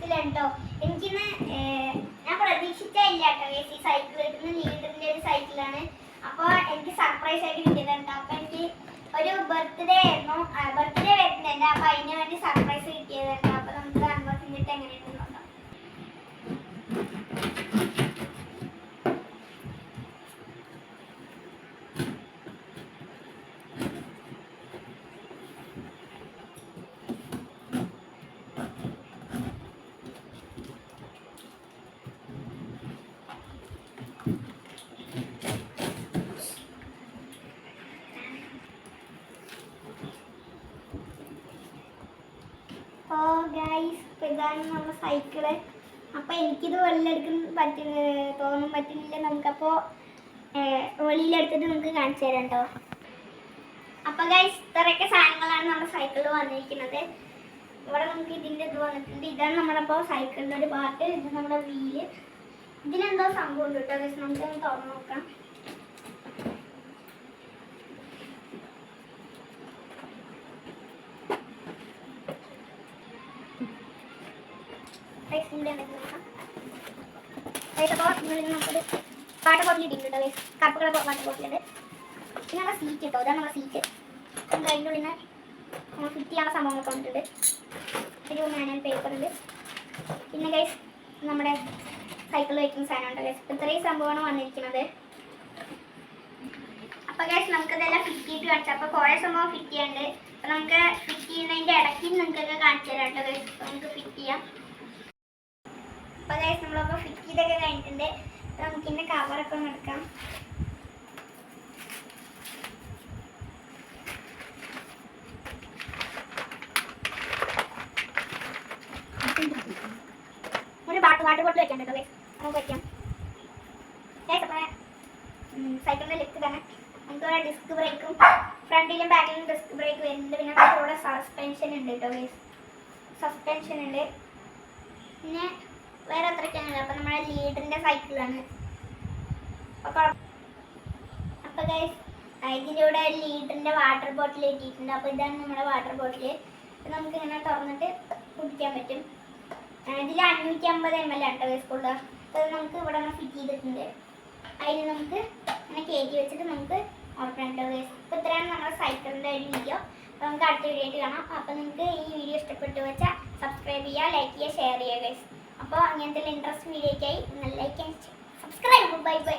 സന്തോഷത്തിലുണ്ടോ. എനിക്കിന്ന് ഞാൻ പ്രതീക്ഷിച്ചില്ല കേട്ടോ ഈ സൈക്കിൾ കിട്ടുന്ന ലീഡറിന്റെ ഒരു സൈക്കിളാണ്. അപ്പോൾ എനിക്ക് സർപ്രൈസ് ആയിട്ട് കിട്ടിയതുണ്ട്. അപ്പോൾ എനിക്ക് ഒരു ബർത്ത്ഡേ ആയിരുന്നു, ബർത്ത്ഡേ വരുന്നുണ്ട്. അപ്പോൾ അതിന് വേണ്ടി സർപ്രൈസ് കിട്ടിയതുണ്ട്. അപ്പോൾ നമുക്ക് അൺബോക്സിംഗ് എങ്ങനെയുണ്ടെന്ന് നോക്കാം. ഗൈസ്, ഇപ്പോൾ ഇതാണ് നമ്മുടെ സൈക്കിള്. അപ്പോൾ എനിക്കിത് വെളിയിലെടുക്കാൻ തോന്നും പറ്റുന്നില്ല. നമുക്കപ്പോൾ വെളിയിലെടുത്തിട്ട് നമുക്ക് കാണിച്ചു തരാം കേട്ടോ. അപ്പോൾ ഗൈസ്, ഇത്രയൊക്കെ സാധനങ്ങളാണ് നമ്മുടെ സൈക്കിളിൽ വന്നിരിക്കുന്നത്. ഇവിടെ നമുക്ക് ഇതിൻ്റെ ഇത് വന്നിട്ടുണ്ട്. ഇതാണ് നമ്മുടെ അപ്പോൾ സൈക്കിളിൻ്റെ ഒരു പാർട്ട്. ഇത് നമ്മുടെ വീല്. ഇതിനെന്തോ സംഭവം ഉണ്ട് കേട്ടോ ഗൈസ്. നമുക്കൊന്ന് തുറന്ന് നോക്കാം. നമുക്കൊരു പാട്ട ബോട്ടിൽ ഇട്ടിട്ടുണ്ട് ഗൈസ്. കറുപ്പ് കളർ പാട്ട ബോട്ടിലുണ്ട്. പിന്നെ നമ്മുടെ സീറ്റ് കേട്ടോ, ഇതാണ് നമ്മുടെ സീറ്റ്. നമുക്ക് അതിൻ്റെ ഉള്ളിൽ നിന്ന് ഫിറ്റ് ചെയ്യാനുള്ള സംഭവങ്ങളൊക്കെ വന്നിട്ടുണ്ട്. ഒരു മാനുവൽ പേപ്പർ ഉണ്ട്. പിന്നെ ഗൈസ് നമ്മുടെ സൈക്കിൾ വയ്ക്കുന്ന സാധനമുണ്ട് ഗൈസ്. ഇത്രയും സംഭവമാണ് വന്നിരിക്കുന്നത്. അപ്പോൾ ഗൈസ് നമുക്കിതെല്ലാം ഫിറ്റ് ചെയ്തിട്ട് കാണിച്ചാൽ അപ്പോൾ കുറേ സംഭവം ഫിറ്റ് ചെയ്യാനുണ്ട്. അപ്പോൾ നമുക്ക് ഫിറ്റ് ചെയ്യുന്നതിൻ്റെ ഇടയ്ക്ക് നിങ്ങൾക്കൊക്കെ കാണിച്ചു തരാം കേട്ടോ ഗൈസ്. നമുക്ക് ഫിറ്റ് ചെയ്യാം. അപ്പോൾ ഗൈസ് നമ്മളപ്പോൾ ഫിറ്റ് ചെയ്തൊക്കെ കഴിഞ്ഞിട്ടുണ്ട്. നമുക്കിൻ്റെ കവറൊക്കെ ഒന്ന് എടുക്കാം. ഒരു വാട്ടർ ബോട്ടിൽ വെക്കാൻ കേട്ടോ ഗൈസ്. നമുക്ക് വയ്ക്കാം ഗൈസ്. അപ്പോൾ സൈക്കിളിൻ്റെ ലിഫ്റ്റ് തന്നെ നമുക്കിവിടെ ഡിസ്ക് ബ്രേക്കും ഫ്രണ്ടിലും ബാക്കിലും ഡിസ്ക് ബ്രേക്ക് വരുന്നുണ്ട്. പിന്നെ നമുക്ക് ഇവിടെ സസ്പെൻഷൻ ഉണ്ട് കേട്ടോ ഗൈസ്. സസ്പെൻഷൻ ഉണ്ട്. പിന്നെ വേറെ അത്രയ്ക്കാണല്ലോ. അപ്പോൾ നമ്മുടെ ലീഡറിൻ്റെ സൈക്കിളാണ്. അപ്പോൾ ഗൈസ് ഇതിൻ്റെ കൂടെ ലീഡറിൻ്റെ വാട്ടർ ബോട്ടിൽ ഇട്ടിട്ടുണ്ട്. അപ്പോൾ ഇതാണ് നമ്മുടെ വാട്ടർ ബോട്ടിൽ. നമുക്ക് ഇങ്ങനെ തുറന്നിട്ട് കുടിക്കാൻ പറ്റും. ഇതിൽ 550 ml ആണ് കേട്ടോ ഗൈസ് കൊള്ളുക. അപ്പോൾ നമുക്ക് ഇവിടെ ഫിറ്റ് ചെയ്തിട്ടുണ്ട്. അതിൽ നമുക്ക് ഇങ്ങനെ കയറ്റി വെച്ചിട്ട് നമുക്ക് ഓർക്കണം കേട്ടോ ഗൈസ്. അപ്പോൾ ഇത്രയാണ് നമ്മുടെ സൈക്കിളിൻ്റെ ഒരു വീഡിയോ. അപ്പോൾ നമുക്ക് അടുത്ത വീഡിയോ ആയിട്ട് കാണാം. അപ്പോൾ നിങ്ങൾക്ക് ഈ വീഡിയോ ഇഷ്ടപ്പെട്ടു വെച്ചാൽ സബ്സ്ക്രൈബ് ചെയ്യുക, ലൈക്ക് ചെയ്യുക, ഷെയർ ചെയ്യുക ഗൈസ്. അപ്പോൾ അങ്ങനത്തെ ഇൻട്രസ്റ്റ് വീഡിയോയ്ക്കായി നിങ്ങൾ like and subscribe. Bye bye.